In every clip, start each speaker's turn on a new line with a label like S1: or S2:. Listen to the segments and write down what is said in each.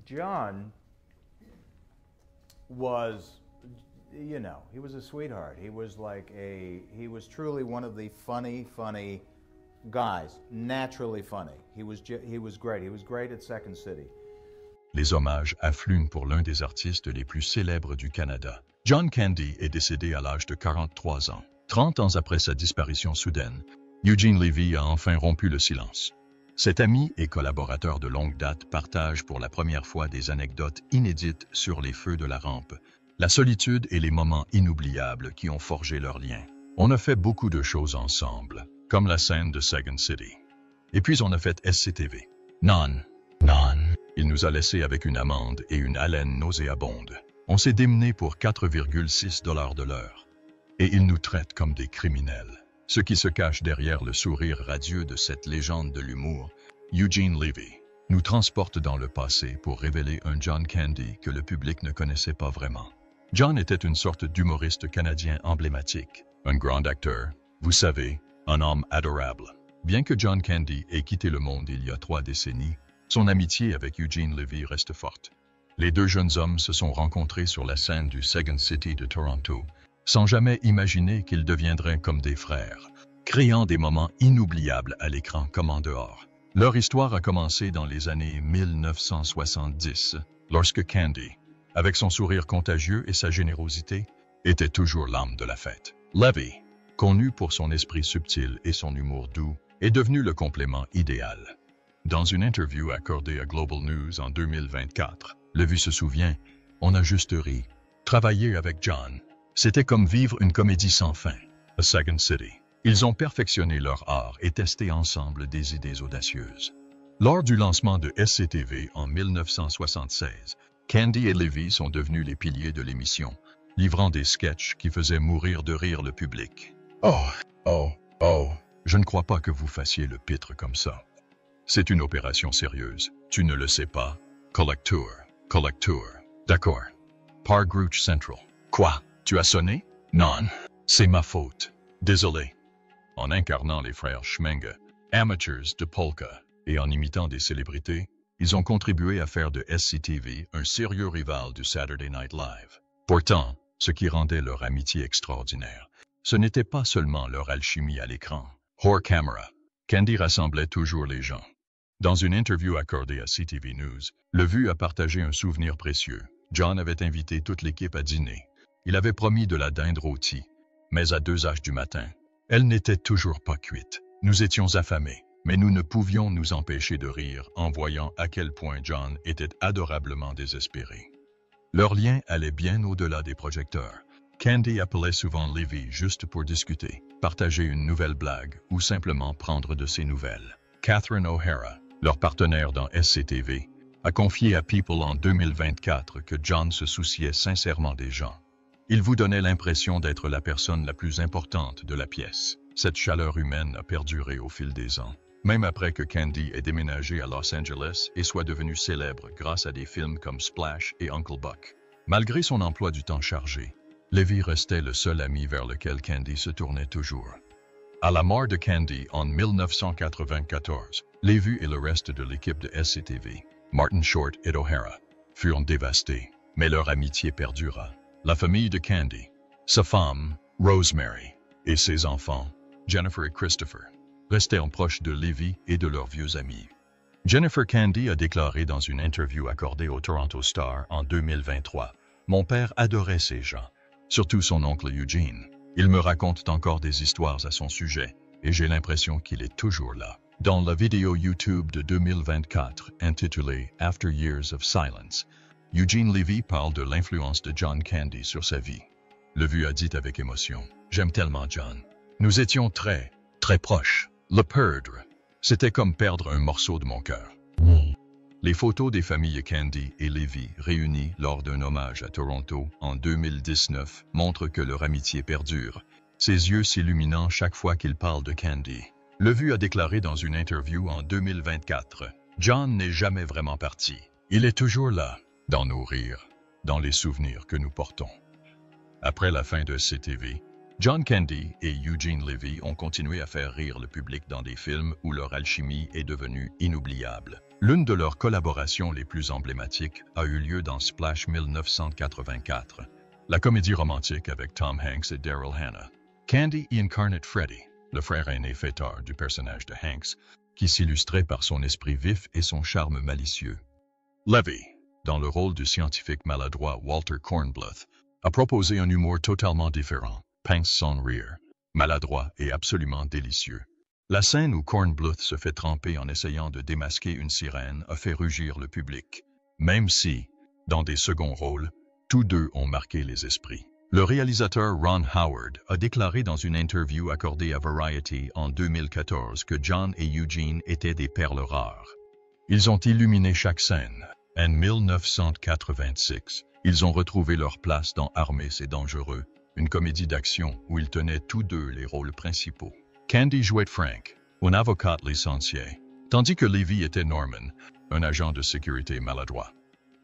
S1: John was, you know, he was a sweetheart. He was he was truly one of the funny guys, naturally funny. He was great. He was great at Second City.
S2: Les hommages affluent pour l'un des artistes les plus célèbres du Canada. John Candy est décédé à l'âge de 43 ans. 30 ans après sa disparition soudaine, Eugene Levy a enfin rompu le silence. Cet ami et collaborateur de longue date partage pour la première fois des anecdotes inédites sur les feux de la rampe, la solitude et les moments inoubliables qui ont forgé leur lien. On a fait beaucoup de choses ensemble, comme la scène de Second City. Et puis on a fait SCTV. Non. Il nous a laissés avec une amende et une haleine nauséabonde. On s'est démené pour 4,6 $ de l'heure. Et il nous traite comme des criminels. Ce qui se cache derrière le sourire radieux de cette légende de l'humour, Eugene Levy, nous transporte dans le passé pour révéler un John Candy que le public ne connaissait pas vraiment. John était une sorte d'humoriste canadien emblématique, un grand acteur, vous savez, un homme adorable. Bien que John Candy ait quitté le monde il y a 3 décennies, son amitié avec Eugene Levy reste forte. Les deux jeunes hommes se sont rencontrés sur la scène du Second City de Toronto, sans jamais imaginer qu'ils deviendraient comme des frères, créant des moments inoubliables à l'écran comme en dehors. Leur histoire a commencé dans les années 1970, lorsque Candy, avec son sourire contagieux et sa générosité, était toujours l'âme de la fête. Levy, connu pour son esprit subtil et son humour doux, est devenu le complément idéal. Dans une interview accordée à Global News en 2024, Levy se souvient, on a juste ri. Travailler avec John, c'était comme vivre une comédie sans fin. A Second City. Ils ont perfectionné leur art et testé ensemble des idées audacieuses. Lors du lancement de SCTV en 1976, Candy et Levy sont devenus les piliers de l'émission, livrant des sketchs qui faisaient mourir de rire le public. Oh, je ne crois pas que vous fassiez le pitre comme ça. C'est une opération sérieuse. Tu ne le sais pas. Collecteur. D'accord. Par Grouch Central. Quoi? Tu as sonné? Non. C'est ma faute. Désolé. En incarnant les frères Schmenger, amateurs de polka, et en imitant des célébrités, ils ont contribué à faire de SCTV un sérieux rival du Saturday Night Live. Pourtant, ce qui rendait leur amitié extraordinaire, ce n'était pas seulement leur alchimie à l'écran. Hors camera, Candy rassemblait toujours les gens. Dans une interview accordée à CTV News, Levy a partagé un souvenir précieux. John avait invité toute l'équipe à dîner. Il avait promis de la dinde rôtie, mais à 2h du matin, elle n'était toujours pas cuite. Nous étions affamés, mais nous ne pouvions nous empêcher de rire en voyant à quel point John était adorablement désespéré. Leur lien allait bien au-delà des projecteurs. Candy appelait souvent Levy juste pour discuter, partager une nouvelle blague ou simplement prendre de ses nouvelles. Catherine O'Hara, leur partenaire dans SCTV, a confié à People en 2024 que John se souciait sincèrement des gens. Il vous donnait l'impression d'être la personne la plus importante de la pièce. Cette chaleur humaine a perduré au fil des ans, même après que Candy ait déménagé à Los Angeles et soit devenu célèbre grâce à des films comme Splash et Uncle Buck. Malgré son emploi du temps chargé, Levy restait le seul ami vers lequel Candy se tournait toujours. À la mort de Candy en 1994, Levy et le reste de l'équipe de SCTV, Martin Short et O'Hara, furent dévastés, mais leur amitié perdura. La famille de Candy, sa femme, Rosemary, et ses enfants, Jennifer et Christopher, restèrent proches de Levy et de leurs vieux amis. Jennifer Candy a déclaré dans une interview accordée au Toronto Star en 2023 « Mon père adorait ces gens, surtout son oncle Eugene. Il me raconte encore des histoires à son sujet et j'ai l'impression qu'il est toujours là. » Dans la vidéo YouTube de 2024 intitulée « After Years of Silence », Eugene Levy parle de l'influence de John Candy sur sa vie. Levy a dit avec émotion « J'aime tellement John. Nous étions très proches. Le perdre, c'était comme perdre un morceau de mon cœur. » Les photos des familles Candy et Levy réunies lors d'un hommage à Toronto en 2019 montrent que leur amitié perdure, ses yeux s'illuminant chaque fois qu'il parle de Candy. Levy a déclaré dans une interview en 2024 « John n'est jamais vraiment parti. Il est toujours là, dans nos rires, dans les souvenirs que nous portons. » Après la fin de CTV, John Candy et Eugene Levy ont continué à faire rire le public dans des films où leur alchimie est devenue inoubliable. L'une de leurs collaborations les plus emblématiques a eu lieu dans Splash 1984, la comédie romantique avec Tom Hanks et Daryl Hannah. Candy y incarnait Freddie, le frère aîné fêtard du personnage de Hanks, qui s'illustrait par son esprit vif et son charme malicieux. Levy, dans le rôle du scientifique maladroit Walter Kornbluth, a proposé un humour totalement différent, pince sans rire, maladroit et absolument délicieux. La scène où Kornbluth se fait tremper en essayant de démasquer une sirène a fait rugir le public, même si, dans des seconds rôles, tous deux ont marqué les esprits. Le réalisateur Ron Howard a déclaré dans une interview accordée à Variety en 2014 que John et Eugene étaient des perles rares. Ils ont illuminé chaque scène. En 1986, ils ont retrouvé leur place dans Armés et Dangereux, une comédie d'action où ils tenaient tous deux les rôles principaux. Candy jouait Frank, un avocat licencié, tandis que Levy était Norman, un agent de sécurité maladroit.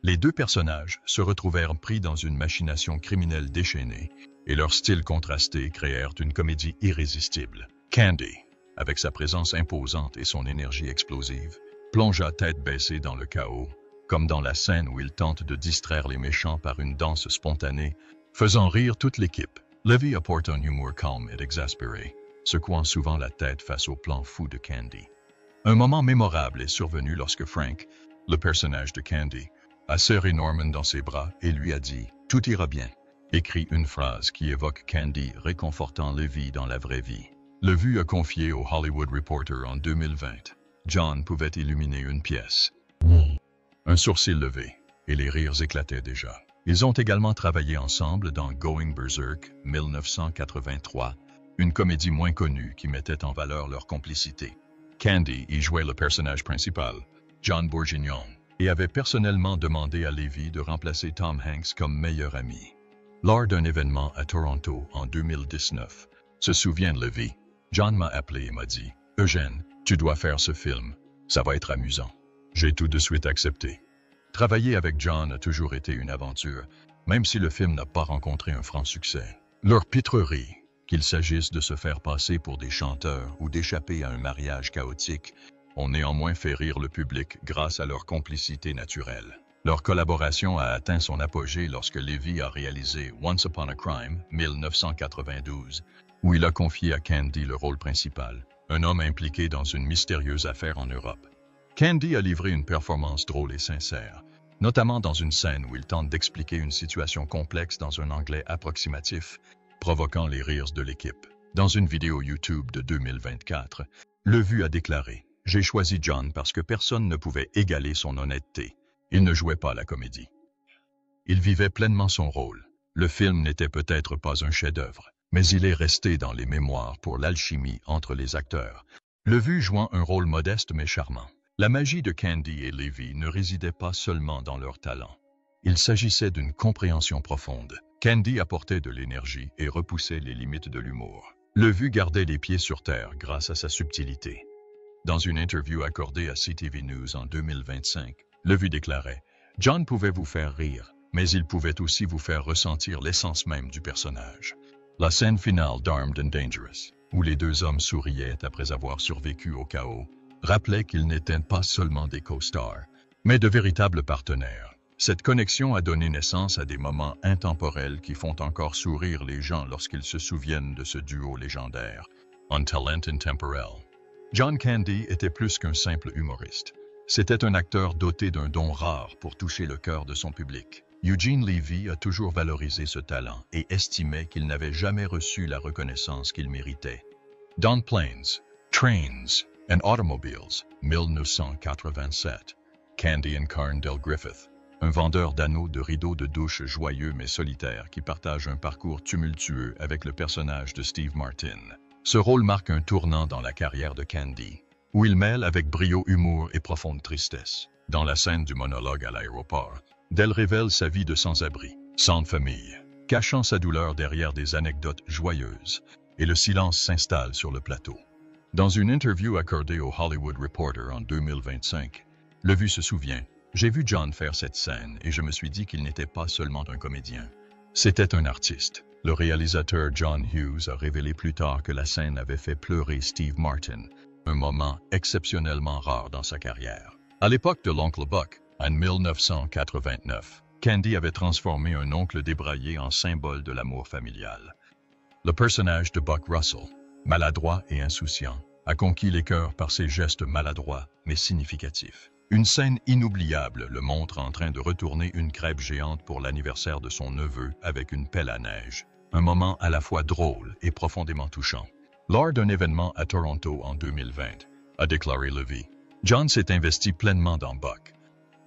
S2: Les deux personnages se retrouvèrent pris dans une machination criminelle déchaînée et leurs styles contrastés créèrent une comédie irrésistible. Candy, avec sa présence imposante et son énergie explosive, plongea tête baissée dans le chaos, comme dans la scène où il tente de distraire les méchants par une danse spontanée, faisant rire toute l'équipe. Levy apporte un humour calme et exaspéré, secouant souvent la tête face au plan fou de Candy. Un moment mémorable est survenu lorsque Frank, le personnage de Candy, a serré Norman dans ses bras et lui a dit « Tout ira bien », écrit une phrase qui évoque Candy réconfortant Levy dans la vraie vie. Levy a confié au Hollywood Reporter en 2020. John pouvait illuminer une pièce. Un sourcil levé, et les rires éclataient déjà. Ils ont également travaillé ensemble dans Going Berserk 1983, une comédie moins connue qui mettait en valeur leur complicité. Candy y jouait le personnage principal, John Bourguignon, et avait personnellement demandé à Levy de remplacer Tom Hanks comme meilleur ami. Lors d'un événement à Toronto en 2019, se souvient Levy, John m'a appelé et m'a dit « Eugène, tu dois faire ce film, ça va être amusant. » J'ai tout de suite accepté. Travailler avec John a toujours été une aventure, même si le film n'a pas rencontré un franc succès. Leur pitrerie, qu'il s'agisse de se faire passer pour des chanteurs ou d'échapper à un mariage chaotique, ont néanmoins fait rire le public grâce à leur complicité naturelle. Leur collaboration a atteint son apogée lorsque Levy a réalisé Once Upon a Crime, 1992, où il a confié à Candy le rôle principal, un homme impliqué dans une mystérieuse affaire en Europe. Candy a livré une performance drôle et sincère, notamment dans une scène où il tente d'expliquer une situation complexe dans un anglais approximatif, provoquant les rires de l'équipe. Dans une vidéo YouTube de 2024, Levy a déclaré « J'ai choisi John parce que personne ne pouvait égaler son honnêteté. Il ne jouait pas la comédie. Il vivait pleinement son rôle. Le film n'était peut-être pas un chef-d'œuvre, mais il est resté dans les mémoires pour l'alchimie entre les acteurs. Levy jouant un rôle modeste mais charmant. La magie de Candy et Levy ne résidait pas seulement dans leur talent. Il s'agissait d'une compréhension profonde. Candy apportait de l'énergie et repoussait les limites de l'humour. Levy gardait les pieds sur terre grâce à sa subtilité. Dans une interview accordée à CTV News en 2025, Levy déclarait « John pouvait vous faire rire, mais il pouvait aussi vous faire ressentir l'essence même du personnage. » La scène finale d'Armed and Dangerous, où les deux hommes souriaient après avoir survécu au chaos, rappelait qu'ils n'étaient pas seulement des co-stars, mais de véritables partenaires. Cette connexion a donné naissance à des moments intemporels qui font encore sourire les gens lorsqu'ils se souviennent de ce duo légendaire, Un talent intemporel. John Candy était plus qu'un simple humoriste. C'était un acteur doté d'un don rare pour toucher le cœur de son public. Eugene Levy a toujours valorisé ce talent et estimait qu'il n'avait jamais reçu la reconnaissance qu'il méritait. Dans Planes, Trains and Automobiles, 1987, Candy incarne Del Griffith, un vendeur d'anneaux de rideaux de douche joyeux mais solitaire qui partage un parcours tumultueux avec le personnage de Steve Martin. Ce rôle marque un tournant dans la carrière de Candy, où il mêle avec brio humour et profonde tristesse. Dans la scène du monologue à l'aéroport, Del révèle sa vie de sans-abri, sans famille, cachant sa douleur derrière des anecdotes joyeuses, et le silence s'installe sur le plateau. Dans une interview accordée au Hollywood Reporter en 2025, Levy se souvient « J'ai vu John faire cette scène et je me suis dit qu'il n'était pas seulement un comédien. C'était un artiste. » Le réalisateur John Hughes a révélé plus tard que la scène avait fait pleurer Steve Martin, un moment exceptionnellement rare dans sa carrière. À l'époque de l'oncle Buck, en 1989, Candy avait transformé un oncle débraillé en symbole de l'amour familial. Le personnage de Buck Russell, maladroit et insouciant, a conquis les cœurs par ses gestes maladroits mais significatifs. Une scène inoubliable le montre en train de retourner une crêpe géante pour l'anniversaire de son neveu avec une pelle à neige. Un moment à la fois drôle et profondément touchant. Lors d'un événement à Toronto en 2020, a déclaré Levy, John s'est investi pleinement dans Buck.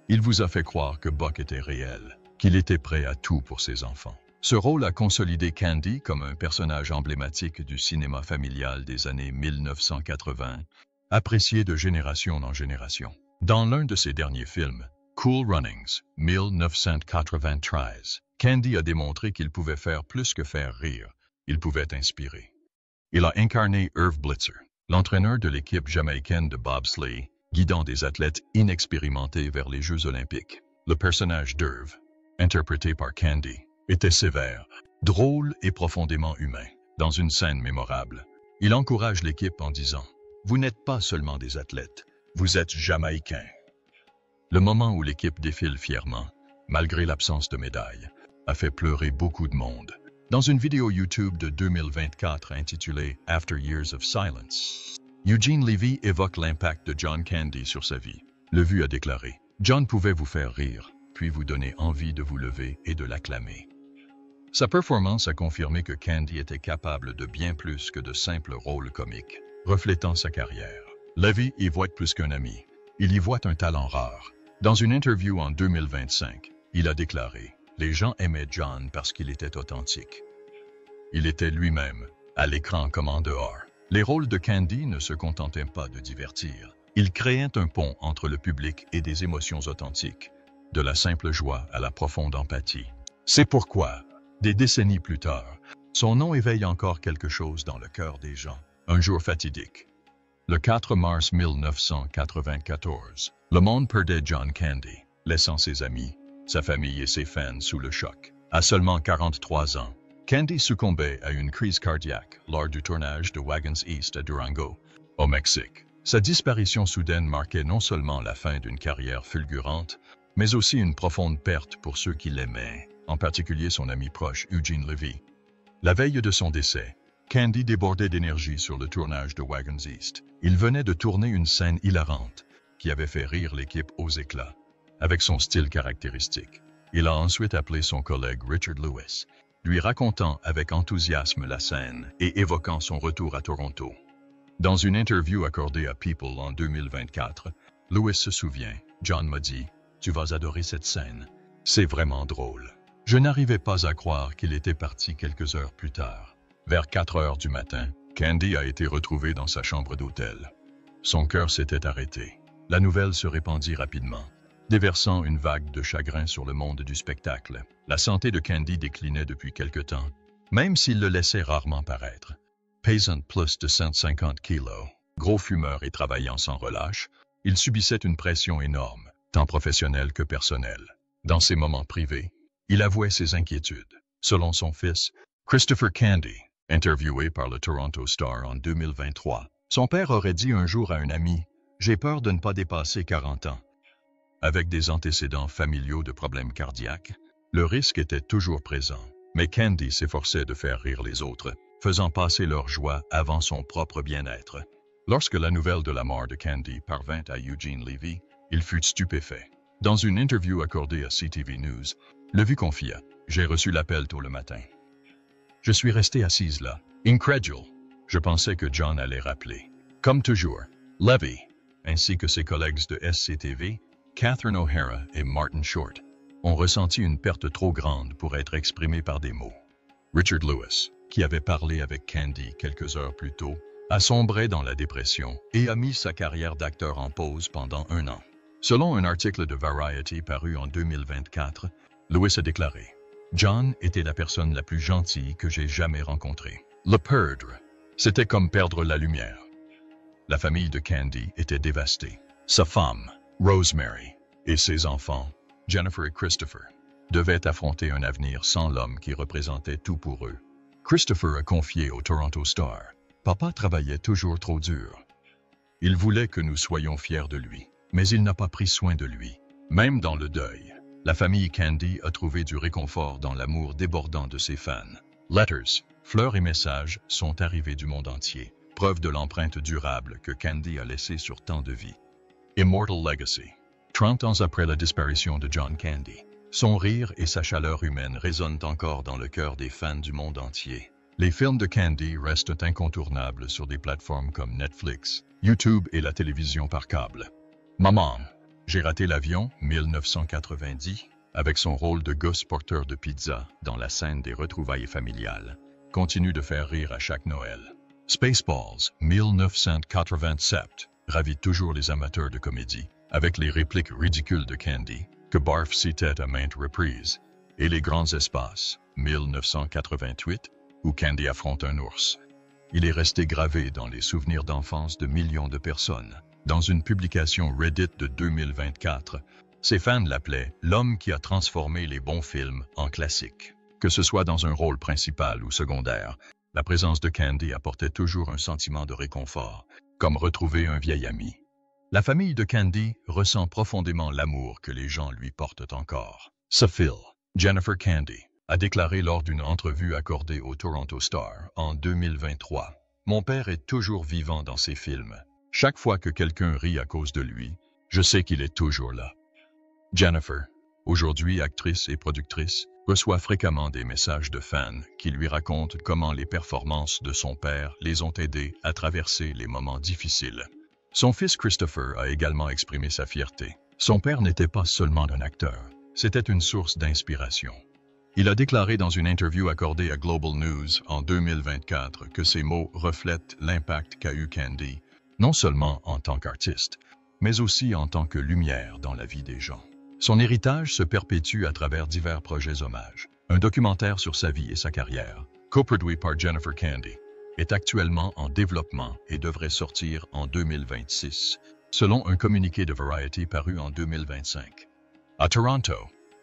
S2: Il vous a fait croire que Buck était réel, qu'il était prêt à tout pour ses enfants. Ce rôle a consolidé Candy comme un personnage emblématique du cinéma familial des années 1980, apprécié de génération en génération. Dans l'un de ses derniers films, Cool Runnings, 1993, Candy a démontré qu'il pouvait faire plus que faire rire, il pouvait inspirer. Il a incarné Irv Blitzer, l'entraîneur de l'équipe jamaïcaine de bobsleigh, guidant des athlètes inexpérimentés vers les Jeux olympiques. Le personnage d'Irv, interprété par Candy, était sévère, drôle et profondément humain. Dans une scène mémorable, il encourage l'équipe en disant « Vous n'êtes pas seulement des athlètes, vous êtes jamaïcains ». Le moment où l'équipe défile fièrement, malgré l'absence de médailles, a fait pleurer beaucoup de monde. Dans une vidéo YouTube de 2024 intitulée « After Years of Silence », Eugene Levy évoque l'impact de John Candy sur sa vie. Levy a déclaré « John pouvait vous faire rire, puis vous donner envie de vous lever et de l'acclamer. » Sa performance a confirmé que Candy était capable de bien plus que de simples rôles comiques, reflétant sa carrière. Levy y voit plus qu'un ami. Il y voit un talent rare. Dans une interview en 2025, il a déclaré « Les gens aimaient John parce qu'il était authentique. Il était lui-même, à l'écran comme en dehors. » Les rôles de Candy ne se contentaient pas de divertir. Ils créaient un pont entre le public et des émotions authentiques, de la simple joie à la profonde empathie. C'est pourquoi, des décennies plus tard, son nom éveille encore quelque chose dans le cœur des gens. Un jour fatidique. Le 4 mars 1994, le monde perdait John Candy, laissant ses amis, sa famille et ses fans sous le choc. À seulement 43 ans, Candy succombait à une crise cardiaque lors du tournage de Wagons East à Durango, au Mexique. Sa disparition soudaine marquait non seulement la fin d'une carrière fulgurante, mais aussi une profonde perte pour ceux qui l'aimaient, en particulier son ami proche Eugene Levy. La veille de son décès, Candy débordait d'énergie sur le tournage de Wagons East. Il venait de tourner une scène hilarante qui avait fait rire l'équipe aux éclats, avec son style caractéristique. Il a ensuite appelé son collègue Richard Lewis, lui racontant avec enthousiasme la scène et évoquant son retour à Toronto. Dans une interview accordée à People en 2024, Lewis se souvient, « John m'a dit, tu vas adorer cette scène. C'est vraiment drôle. » Je n'arrivais pas à croire qu'il était parti quelques heures plus tard. Vers 4 heures du matin, Candy a été retrouvée dans sa chambre d'hôtel. Son cœur s'était arrêté. La nouvelle se répandit rapidement, déversant une vague de chagrin sur le monde du spectacle. La santé de Candy déclinait depuis quelque temps, même s'il le laissait rarement paraître. Pesant plus de 150 kilos, gros fumeur et travaillant sans relâche, il subissait une pression énorme, tant professionnelle que personnelle. Dans ses moments privés, il avouait ses inquiétudes. Selon son fils, Christopher Candy, interviewé par le Toronto Star en 2023, son père aurait dit un jour à un ami « J'ai peur de ne pas dépasser 40 ans ». Avec des antécédents familiaux de problèmes cardiaques, le risque était toujours présent. Mais Candy s'efforçait de faire rire les autres, faisant passer leur joie avant son propre bien-être. Lorsque la nouvelle de la mort de Candy parvint à Eugene Levy, il fut stupéfait. Dans une interview accordée à CTV News, Levy confia « J'ai reçu l'appel tôt le matin. Je suis resté assise là, incrédule. Je pensais que John allait rappeler. » Comme toujours, Levy, ainsi que ses collègues de SCTV, Catherine O'Hara et Martin Short, ont ressenti une perte trop grande pour être exprimée par des mots. Richard Lewis, qui avait parlé avec Candy quelques heures plus tôt, a sombré dans la dépression et a mis sa carrière d'acteur en pause pendant 1 an. Selon un article de Variety paru en 2024, Lewis a déclaré « John était la personne la plus gentille que j'ai jamais rencontrée. Le perdre, c'était comme perdre la lumière. » La famille de Candy était dévastée. Sa femme, Rosemary, et ses enfants, Jennifer et Christopher, devaient affronter un avenir sans l'homme qui représentait tout pour eux. Christopher a confié au Toronto Star « Papa travaillait toujours trop dur. Il voulait que nous soyons fiers de lui. mais il n'a pas pris soin de lui. Même dans le deuil, la famille Candy a trouvé du réconfort dans l'amour débordant de ses fans. Letters, fleurs et messages sont arrivés du monde entier, preuve de l'empreinte durable que Candy a laissée sur tant de vies. Immortal Legacy. 30 ans après la disparition de John Candy, son rire et sa chaleur humaine résonnent encore dans le cœur des fans du monde entier. Les films de Candy restent incontournables sur des plateformes comme Netflix, YouTube et la télévision par câble. Maman, j'ai raté l'avion, 1990, avec son rôle de gosse porteur de pizza dans la scène des retrouvailles familiales, continue de faire rire à chaque Noël. Spaceballs, 1987, ravit toujours les amateurs de comédie, avec les répliques ridicules de Candy, que Barf citait à maintes reprises, et Les Grands Espaces, 1988, où Candy affronte un ours. Il est resté gravé dans les souvenirs d'enfance de millions de personnes. Dans une publication Reddit de 2024, ses fans l'appelaient « l'homme qui a transformé les bons films en classiques ». Que ce soit dans un rôle principal ou secondaire, la présence de Candy apportait toujours un sentiment de réconfort, comme retrouver un vieil ami. La famille de Candy ressent profondément l'amour que les gens lui portent encore. Phil, Jennifer Candy, a déclaré lors d'une entrevue accordée au Toronto Star en 2023 « Mon père est toujours vivant dans ses films. Chaque fois que quelqu'un rit à cause de lui, je sais qu'il est toujours là. » Jennifer, aujourd'hui actrice et productrice, reçoit fréquemment des messages de fans qui lui racontent comment les performances de son père les ont aidés à traverser les moments difficiles. Son fils Christopher a également exprimé sa fierté. Son père n'était pas seulement un acteur, c'était une source d'inspiration. Il a déclaré dans une interview accordée à Global News en 2024 que ses mots reflètent l'impact qu'a eu Candy, non seulement en tant qu'artiste, mais aussi en tant que lumière dans la vie des gens. Son héritage se perpétue à travers divers projets hommages. Un documentaire sur sa vie et sa carrière, coproduit par Jennifer Candy, est actuellement en développement et devrait sortir en 2026, selon un communiqué de Variety paru en 2025. À Toronto,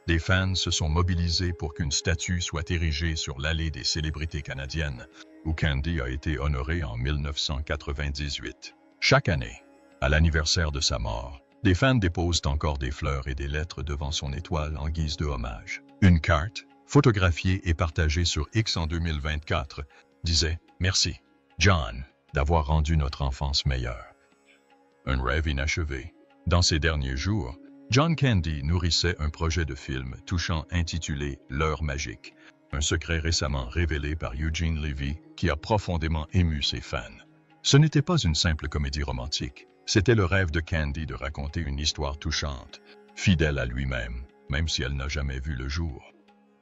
S2: des fans se sont mobilisés pour qu'une statue soit érigée sur l'allée des célébrités canadiennes, où Candy a été honoré en 1998. Chaque année, à l'anniversaire de sa mort, des fans déposent encore des fleurs et des lettres devant son étoile en guise de hommage. Une carte, photographiée et partagée sur X en 2024, disait « Merci, John, d'avoir rendu notre enfance meilleure. » Un rêve inachevé. Dans ces derniers jours, John Candy nourrissait un projet de film touchant intitulé « L'heure magique », un secret récemment révélé par Eugene Levy qui a profondément ému ses fans. Ce n'était pas une simple comédie romantique, c'était le rêve de Candy de raconter une histoire touchante, fidèle à lui-même, même si elle n'a jamais vu le jour.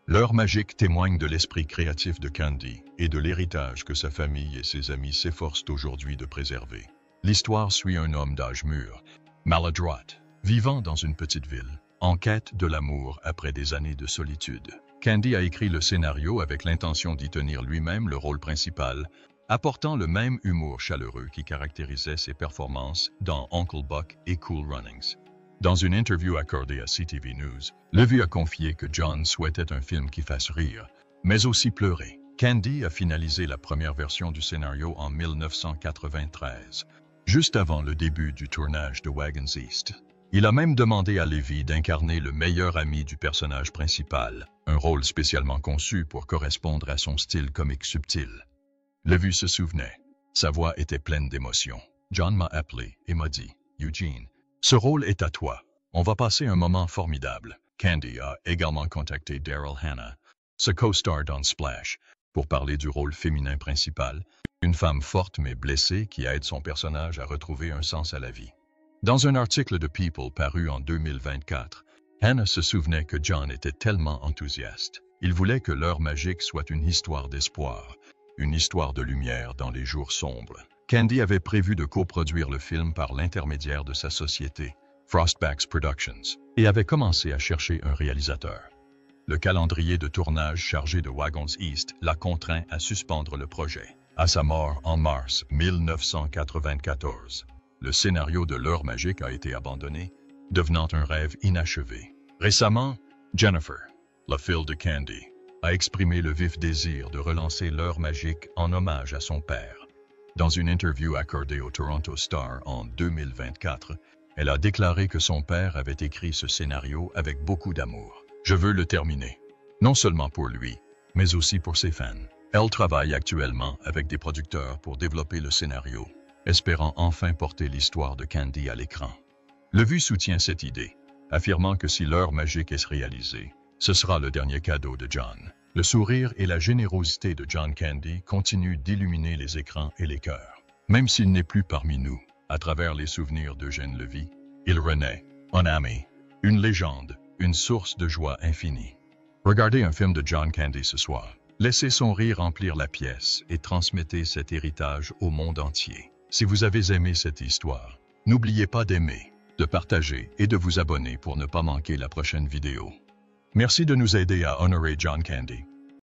S2: L'heure magique témoigne de l'esprit créatif de Candy et de l'héritage que sa famille et ses amis s'efforcent aujourd'hui de préserver. L'histoire suit un homme d'âge mûr, maladroite, vivant dans une petite ville, en quête de l'amour après des années de solitude. Candy a écrit le scénario avec l'intention d'y tenir lui-même le rôle principal, apportant le même humour chaleureux qui caractérisait ses performances dans Uncle Buck et Cool Runnings. Dans une interview accordée à CTV News, Levy a confié que John souhaitait un film qui fasse rire, mais aussi pleurer. Candy a finalisé la première version du scénario en 1993, juste avant le début du tournage de Wagons East. Il a même demandé à Levy d'incarner le meilleur ami du personnage principal, un rôle spécialement conçu pour correspondre à son style comique subtil. Levy se souvenait. Sa voix était pleine d'émotion. John m'a appelé et m'a dit « Eugene, ce rôle est à toi. On va passer un moment formidable. » Candy a également contacté Daryl Hannah, ce co-star dans Splash, pour parler du rôle féminin principal, une femme forte mais blessée qui aide son personnage à retrouver un sens à la vie. Dans un article de People paru en 2024, Hannah se souvenait que John était tellement enthousiaste. Il voulait que l'heure magique soit une histoire d'espoir, une histoire de lumière dans les jours sombres. Candy avait prévu de coproduire le film par l'intermédiaire de sa société, Frostbacks Productions, et avait commencé à chercher un réalisateur. Le calendrier de tournage chargé de Wagons East l'a contraint à suspendre le projet. À sa mort en mars 1994, le scénario de l'heure magique a été abandonné, devenant un rêve inachevé. Récemment, Jennifer, la fille de Candy, a exprimé le vif désir de relancer l'heure magique en hommage à son père. Dans une interview accordée au Toronto Star en 2024, Elle a déclaré que son père avait écrit ce scénario avec beaucoup d'amour. Je veux le terminer. Non seulement pour lui, mais aussi pour ses fans. Elle travaille actuellement avec des producteurs pour développer le scénario, espérant enfin porter l'histoire de Candy à l'écran. Levy soutient cette idée, affirmant que si l'heure magique est réalisée, ce sera le dernier cadeau de John. Le sourire et la générosité de John Candy continuent d'illuminer les écrans et les cœurs. Même s'il n'est plus parmi nous, à travers les souvenirs d'Eugène Levy, il renaît, un ami, une légende, une source de joie infinie. Regardez un film de John Candy ce soir. Laissez son rire remplir la pièce et transmettez cet héritage au monde entier. Si vous avez aimé cette histoire, n'oubliez pas d'aimer, de partager et de vous abonner pour ne pas manquer la prochaine vidéo. Merci de nous aider à honorer John Candy.